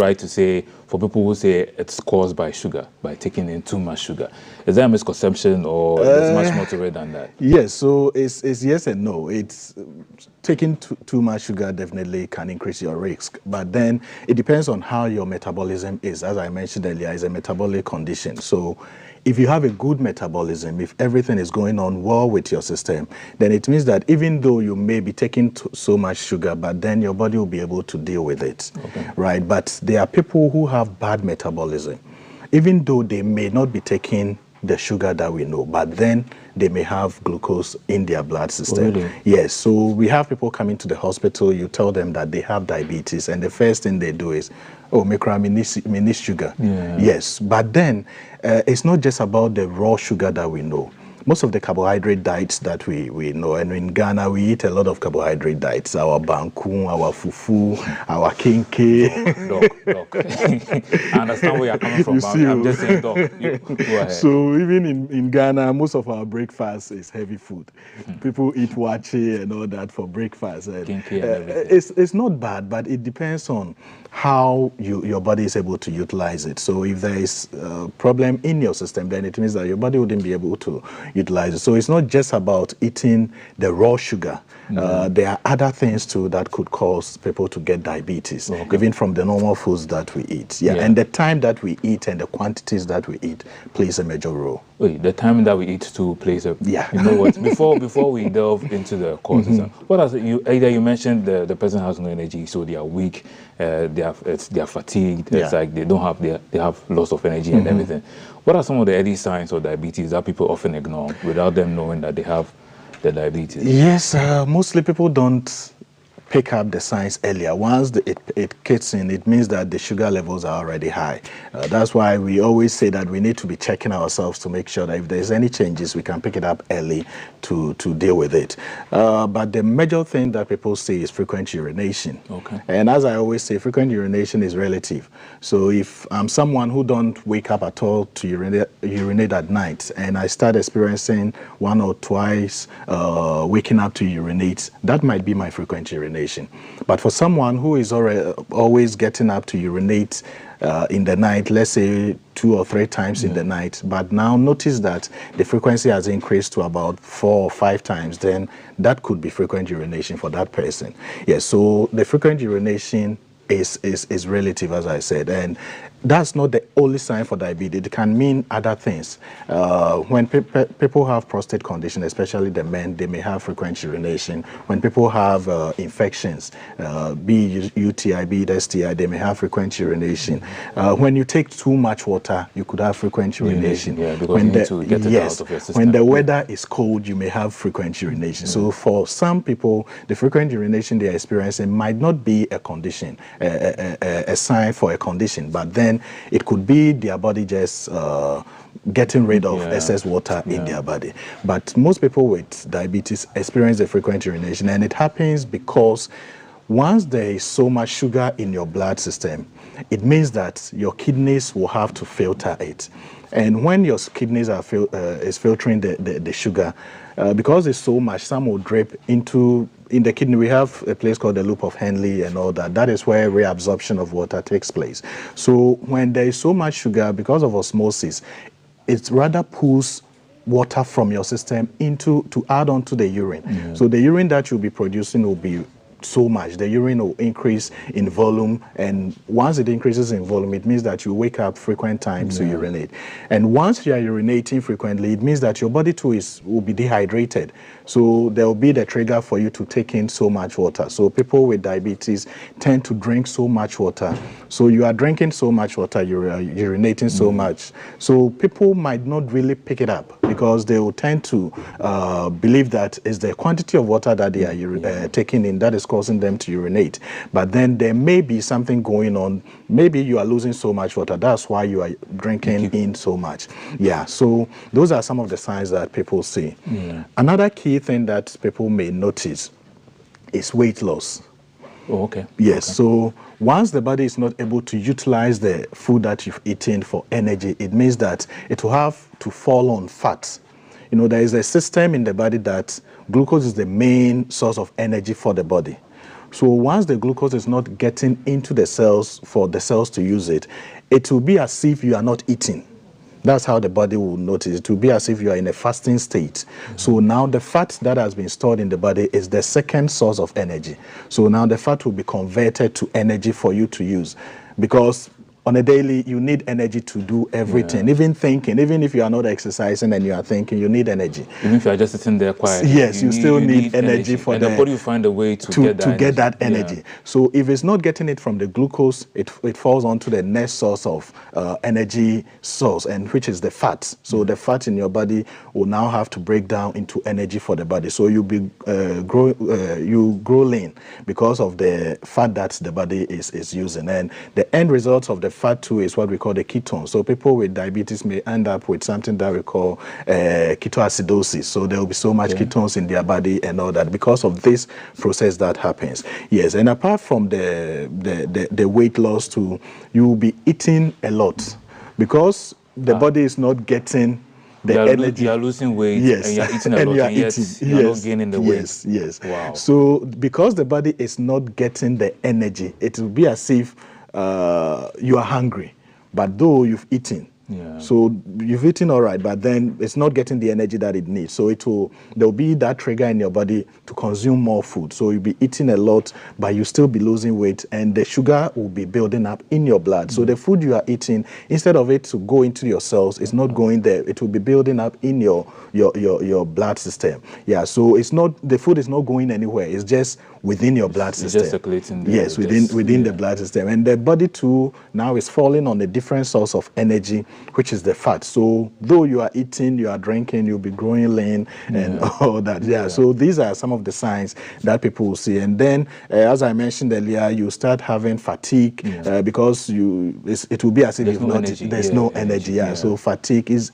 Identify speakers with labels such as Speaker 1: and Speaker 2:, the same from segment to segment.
Speaker 1: right to say, for people who say it's caused by sugar, by taking in too much sugar. Is that a misconception, or there's much more to it than that?
Speaker 2: Yes, so it's yes and no. It's taking too much sugar definitely can increase your risk, but then it depends on how your metabolism is. As I mentioned earlier, it's a metabolic condition. So if you have a good metabolism, if everything is going on well with your system, then it means that even though you may be taking so much sugar, but then your body will be able to deal with it, right? But there are people who have bad metabolism, even though they may not be taking the sugar that we know, but then they may have glucose in their blood system.
Speaker 1: Oh, really?
Speaker 2: Yes, so we have people coming to the hospital, you tell them that they have diabetes, and the first thing they do is, oh, me need sugar.
Speaker 1: Yeah.
Speaker 2: Yes, but then it's not just about the raw sugar that we know. Most of the carbohydrate diets that we know, and in Ghana we eat a lot of carbohydrate diets, our banku, our fufu, our kinke.
Speaker 1: Doc. I understand where you're coming from, but I'm just saying, Doc, go ahead.
Speaker 2: So even in Ghana, most of our breakfast is heavy food. People eat wache and all that for breakfast. And,
Speaker 1: Kinke and everything.
Speaker 2: it's not bad, but it depends on how your body is able to utilize it. So if there is a problem in your system, then it means that your body wouldn't be able to utilize it. So it's not just about eating the raw sugar. There are other things too that could cause people to get diabetes, even from the normal foods that we eat. Yeah, and the time that we eat and the quantities that we eat plays a major role.
Speaker 1: Wait, the time that we eat too plays a...
Speaker 2: Yeah.
Speaker 1: You know what? Before we delve into the causes, what else? Either you mentioned the person has no energy, so they are weak, they are fatigued. It's like they don't have they have loss of energy and everything. What are some of the early signs of diabetes that people often ignore without them knowing that they have the diabetes?
Speaker 2: Yes, mostly people don't pick up the signs earlier. Once it kicks in, it means that the sugar levels are already high. That's why we always say that we need to be checking ourselves to make sure that if there's any changes, we can pick it up early to deal with it. But the major thing that people say is frequent urination. And as I always say, frequent urination is relative. So if I'm someone who don't wake up at all to urinate at night, and I start experiencing one or twice waking up to urinate, that might be my frequent urination. But for someone who is always getting up to urinate in the night, let's say 2 or 3 times in the night, but now notice that the frequency has increased to about 4 or 5 times, then that could be frequent urination for that person. Yes, so the frequent urination is relative, as I said, and that's not the only sign for diabetes. It can mean other things. When people have prostate condition, especially the men, they may have frequent urination. When people have infections, be it UTI, be it STI, they may have frequent urination. When you take too much water, you could have frequent urination.
Speaker 1: Yeah, because you need to get it out of your system.
Speaker 2: When the weather is cold, you may have frequent urination. So for some people, the frequent urination they are experiencing might not be a condition, a sign for a condition, but then it could be their body just getting rid of excess water in their body. But most people with diabetes experience the frequent urination, and it happens because once there is so much sugar in your blood system, it means that your kidneys will have to filter it. And when your kidneys are filtering the sugar, because there's so much, some will drip in the kidney. We have a place called the loop of Henle and all that. That is where reabsorption of water takes place. So when there is so much sugar, because of osmosis, it rather pulls water from your system to add on to the urine. So the urine that you'll be producing will be so much. The urine will increase in volume, and once it increases in volume, it means that you wake up frequent times to urinate. And once you are urinating frequently, it means that your body too will be dehydrated. So there will be the trigger for you to take in so much water. So people with diabetes tend to drink so much water. So you are drinking so much water, you're urinating so much. So people might not really pick it up because they will tend to believe that it's the quantity of water that they are taking in that is causing them to urinate. But then there may be something going on. Maybe you are losing so much water. That's why you are drinking in so much. Yeah, so those are some of the signs that people see. Another key thing that people may notice is weight loss.
Speaker 1: Oh, okay.
Speaker 2: Yes, so once the body is not able to utilize the food that you've eaten for energy, it means that it will have to fall on fat. You know, there is a system in the body that glucose is the main source of energy for the body. So once the glucose is not getting into the cells for the cells to use it, it will be as if you are not eating. That's how the body will notice. It will be as if you are in a fasting state. So now the fat that has been stored in the body is the second source of energy. So now the fat will be converted to energy for you to use, because on a daily, you need energy to do everything, even thinking. Even if you are not exercising and you are thinking, you need energy.
Speaker 1: Even if you are just sitting there quiet.
Speaker 2: Yes, you still need energy for
Speaker 1: and the body will find a way to
Speaker 2: get that energy. Yeah. So if it's not getting it from the glucose, it falls onto the next source of energy source, and which is the fat. So the fat in your body will now have to break down into energy for the body. So you'll be you grow lean because of the fat that the body is using, and the end result of the fat too is what we call the ketone. So people with diabetes may end up with something that we call ketoacidosis. So there will be so much ketones in their body and all that because of this process that happens. Yes, and apart from the weight loss too, you will be eating a lot because the body is not getting the energy.
Speaker 1: You are losing weight,
Speaker 2: yes,
Speaker 1: and you are eating a lot, and yet you are not gaining the weight.
Speaker 2: Yes.
Speaker 1: Wow.
Speaker 2: So because the body is not getting the energy, it will be as if you are hungry, but though you've eaten.
Speaker 1: Yeah.
Speaker 2: So you've eaten all right, but then it's not getting the energy that it needs. So there'll be that trigger in your body to consume more food. So you'll be eating a lot, but you'll still be losing weight, and the sugar will be building up in your blood. So the food you are eating, instead of it to go into your cells, it's not going there. It will be building up in your blood system. Yeah. So the food is not going anywhere. It's just within your blood system.
Speaker 1: Just circulating there.
Speaker 2: Yes, within the blood system. And the body too now is falling on a different source of energy, which is the fat. So though you are eating, you are drinking, you'll be growing lean and all that. Yeah. So these are some of the signs that people will see. And then, as I mentioned earlier, you start having fatigue because it will be as if there's no energy. Yeah. So fatigue is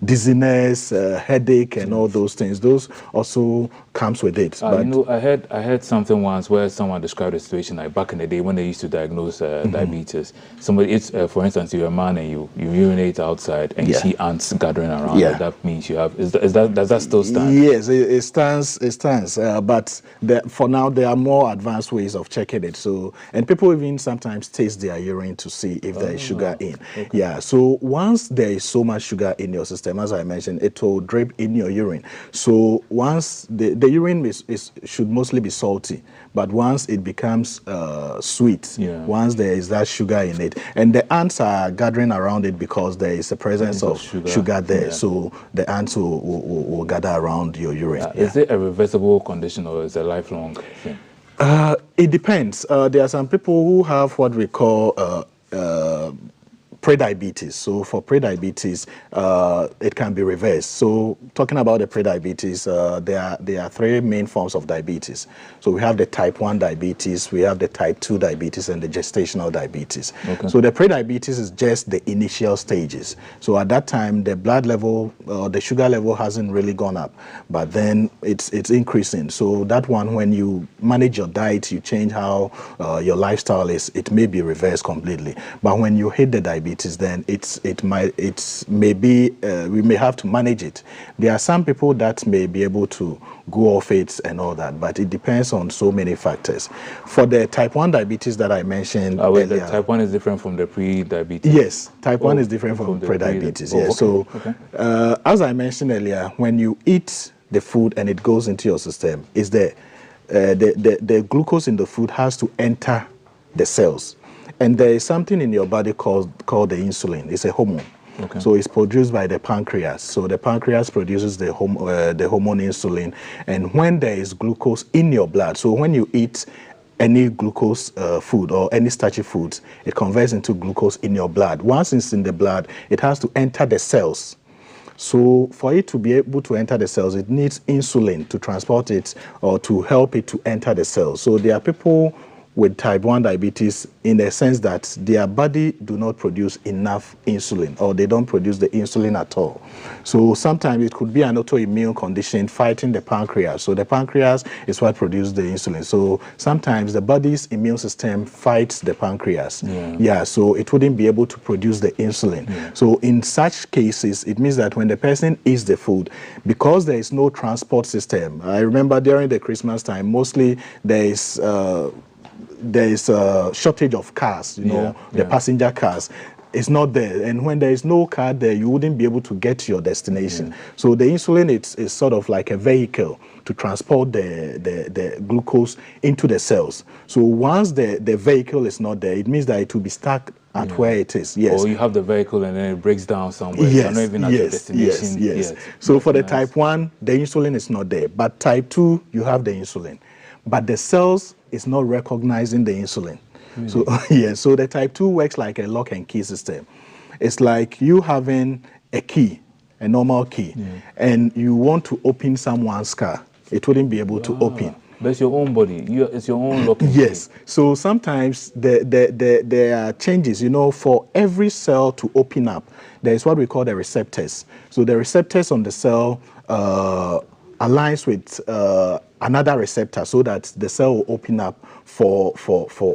Speaker 2: dizziness, headache, and all those things. Those also comes with it.
Speaker 1: But I heard something once where someone described a situation like back in the day when they used to diagnose diabetes. Somebody, for instance, you're a man and you urinate outside and you see ants gathering around. Like that means you have. Does that still stand?
Speaker 2: Yes, it stands. It stands. But for now, there are more advanced ways of checking it. So, and people even sometimes taste their urine to see if there is sugar in. Okay. Yeah. So once there is so much sugar in your system, as I mentioned, it will drip in your urine. So once the urine should mostly be salty, but once it becomes sweet, once there is that sugar in it, and the ants are gathering around it because there is a presence of sugar there, so the ants will gather around your urine.
Speaker 1: Is it a reversible condition or is it a lifelong thing?
Speaker 2: It depends. There are some people who have what we call prediabetes. So for prediabetes, it can be reversed. So talking about the prediabetes, there are three main forms of diabetes. So we have the type 1 diabetes, we have the type 2 diabetes, and the gestational diabetes. Okay. So the prediabetes is just the initial stages. So at that time, the blood level, the sugar level hasn't really gone up, but then it's increasing. So that one, when you manage your diet, you change how your lifestyle is, it may be reversed completely. But when you hit the diabetes, then we may have to manage it. There are some people that may be able to go off it and all that, but it depends on so many factors. For the type 1 diabetes that I mentioned earlier,
Speaker 1: the type 1 is different from the pre-diabetes?
Speaker 2: Yes, type 1 is different from pre-diabetes. As I mentioned earlier, when you eat the food and it goes into your system, is the glucose in the food has to enter the cells. And there is something in your body called the insulin. It's a hormone. Okay. So it's produced by the pancreas. So the pancreas produces the hormone insulin. And when there is glucose in your blood, so when you eat any glucose food or any starchy foods, it converts into glucose in your blood. Once it's in the blood, it has to enter the cells. So for it to be able to enter the cells, it needs insulin to transport it or to help it to enter the cells. So there are people with type 1 diabetes in the sense that their body do not produce enough insulin, or they don't produce the insulin at all. So sometimes it could be an autoimmune condition fighting the pancreas. So the pancreas is what produces the insulin. So sometimes the body's immune system fights the pancreas. Yeah, so it wouldn't be able to produce the insulin. So in such cases, it means that when the person eats the food, because there is no transport system. I remember during the Christmas time, mostly there is a shortage of cars, the passenger cars. It's not there, and when there is no car there, you wouldn't be able to get to your destination. So the insulin is sort of like a vehicle to transport the glucose into the cells. So once the vehicle is not there, it means that it will be stuck at where it is. Yes.
Speaker 1: Or you have the vehicle and then it breaks down somewhere. You're not even at your destination.
Speaker 2: Yes. So for the type 1, the insulin is not there. But type 2, you have the insulin. But the cells is not recognizing the insulin. So so the type 2 works like a lock and key system. It's like you having a key, a normal key, and you want to open someone's car. It wouldn't be able to open.
Speaker 1: But it's your own body. It's your own lock and key.
Speaker 2: Yes. So sometimes there are changes. For every cell to open up, there is what we call the receptors. So the receptors on the cell aligns with another receptor, so that the cell will open up for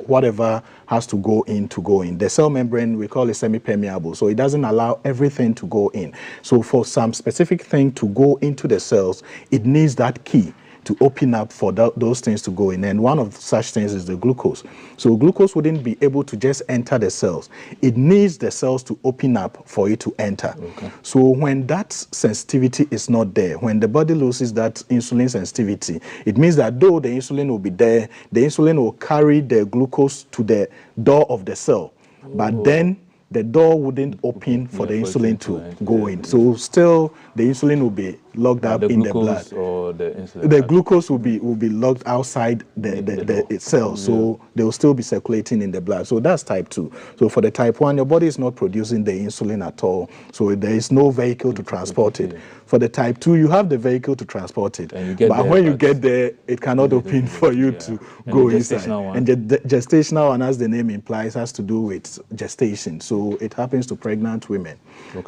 Speaker 2: whatever has to go in. The cell membrane, we call it semi-permeable, so it doesn't allow everything to go in. So for some specific thing to go into the cells, it needs that key to open up for those things to go in. And one of such things is the glucose. So glucose wouldn't be able to just enter the cells. It needs the cells to open up for it to enter. So when that sensitivity is not there, when the body loses that insulin sensitivity, it means that though the insulin will be there, the insulin will carry the glucose to the door of the cell. But then the door wouldn't open for the insulin to go in. So still the insulin will be locked up in the blood.
Speaker 1: Or the insulin?
Speaker 2: The glucose will be locked outside the cell, so they will still be circulating in the blood. So that's type 2. So for the type 1, your body is not producing the insulin at all, so there is no vehicle to transport it. For the type 2, you have the vehicle to transport it, but when you get there, it cannot open for you to go inside. And the gestational one, as the name implies, has to do with gestation. So it happens to pregnant women.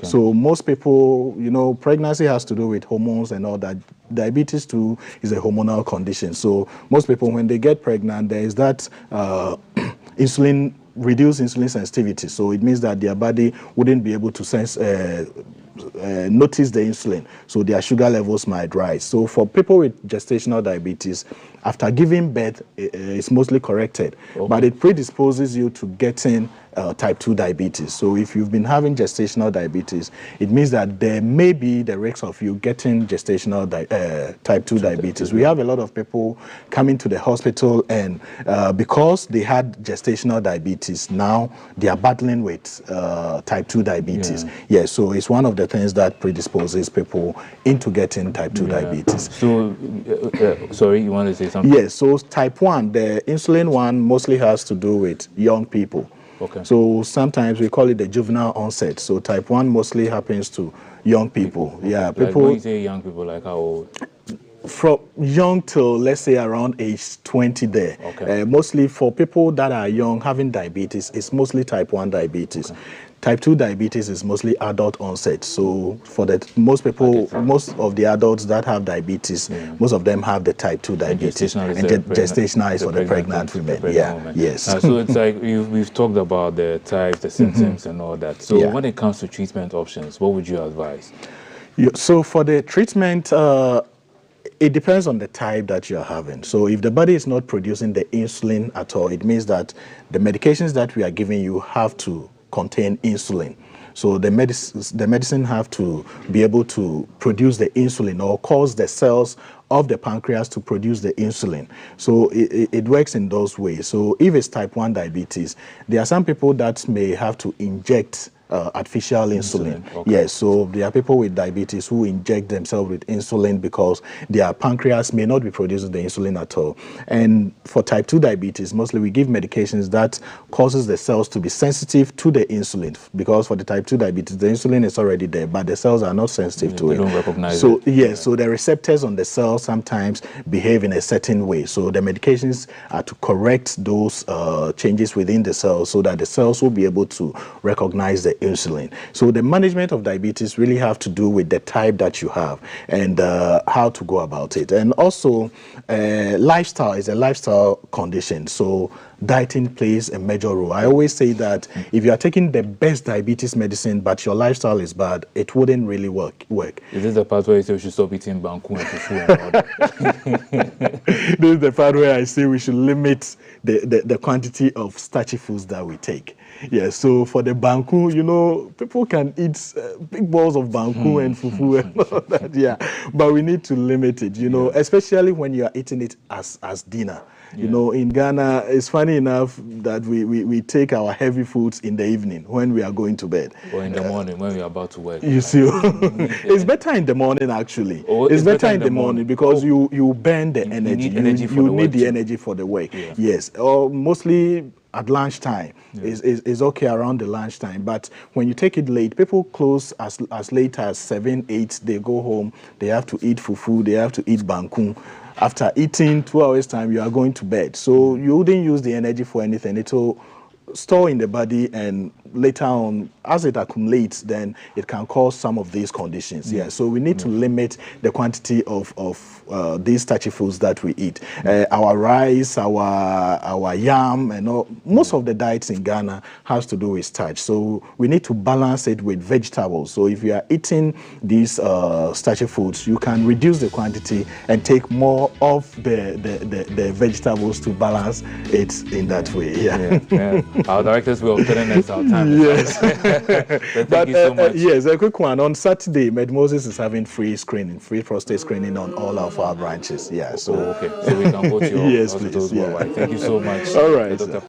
Speaker 2: So most people, pregnancy has to do with hormones and all that. Diabetes too is a hormonal condition. So most people, when they get pregnant, there is that reduced insulin sensitivity. So it means that their body wouldn't be able to notice the insulin, so their sugar levels might rise. So for people with gestational diabetes, after giving birth, it's mostly corrected, but it predisposes you to getting type 2 diabetes. So if you've been having gestational diabetes, it means that there may be the risk of you getting gestational type 2 diabetes. We have a lot of people coming to the hospital, and because they had gestational diabetes, now they are battling with type 2 diabetes. So it's one of the things that predisposes people into getting type 2 diabetes.
Speaker 1: So, sorry, you want to say something?
Speaker 2: Yes, so type 1, the insulin one mostly has to do with young people. So sometimes we call it the juvenile onset. So type 1 mostly happens to young people.
Speaker 1: Like when you say young people, like how old?
Speaker 2: From young till, let's say, around age 20 there. Mostly for people that are young having diabetes, it's mostly type 1 diabetes. Type 2 diabetes is mostly adult onset. So for most people, most of the adults that have diabetes, most of them have the type 2 diabetes. And gestational is for the pregnant women. Yes.
Speaker 1: So it's like we've talked about the types, the symptoms and all that. So when it comes to treatment options, what would you advise?
Speaker 2: So for the treatment, it depends on the type that you're having. So if the body is not producing the insulin at all, it means that the medications that we are giving you have to contain insulin. So the medicine have to be able to produce the insulin, or cause the cells of the pancreas to produce the insulin. So it works in those ways. So if it's type 1 diabetes, there are some people that may have to inject artificial insulin.
Speaker 1: Okay.
Speaker 2: Yes, so there are people with diabetes who inject themselves with insulin because their pancreas may not be producing the insulin at all. And for type 2 diabetes, mostly we give medications that causes the cells to be sensitive to the insulin, because for the type 2 diabetes, the insulin is already there, but the cells are not sensitive to it.
Speaker 1: They don't recognize
Speaker 2: so,
Speaker 1: it.
Speaker 2: Yes, so the receptors on the cell sometimes behave in a certain way. So the medications are to correct those changes within the cells so that the cells will be able to recognize the insulin. So the management of diabetes really have to do with the type that you have and how to go about it. And also, lifestyle is a lifestyle condition. So dieting plays a major role. I always say that if you are taking the best diabetes medicine but your lifestyle is bad, it wouldn't really work.
Speaker 1: Is this the part where you say we should stop eating banku and fufu and all that?
Speaker 2: This is the part where I say we should limit the quantity of starchy foods that we take. Yeah, so for the banku, you know, people can eat big balls of banku and fufu and all that, yeah. But we need to limit it, you know, especially when you are eating it as dinner. You know, in Ghana, it's funny enough that we take our heavy foods in the evening when we are going to bed.
Speaker 1: Or in the morning when we are about to work.
Speaker 2: You see, it's better in the morning actually.
Speaker 1: Oh,
Speaker 2: it's better in the morning because you burn the energy.
Speaker 1: You need
Speaker 2: the energy for the work. Yeah. Yes, or mostly at lunchtime. Is okay around the lunchtime. But when you take it late, people close as late as 7, 8. They go home. They have to eat fufu. They have to eat banku. After eating 2 hours time, you are going to bed. So you wouldn't use the energy for anything. It will store in the body, and later on, as it accumulates, then it can cause some of these conditions. Yeah. So we need to limit the quantity of these starchy foods that we eat. Our rice, our yam, and all. Most of the diets in Ghana has to do with starch. So we need to balance it with vegetables. So if you are eating these starchy foods, you can reduce the quantity and take more of the vegetables to balance it in that way. Yeah.
Speaker 1: Our directors will telling us our time.
Speaker 2: Yes.
Speaker 1: Thank you so much.
Speaker 2: Yes, a quick one. On Saturday, MedMoses is having free prostate screening on all of our branches. Yeah. So
Speaker 1: okay. So we can go to your
Speaker 2: yes,
Speaker 1: hospitals
Speaker 2: please.
Speaker 1: worldwide. Thank you so much.
Speaker 2: All right.
Speaker 1: Dr.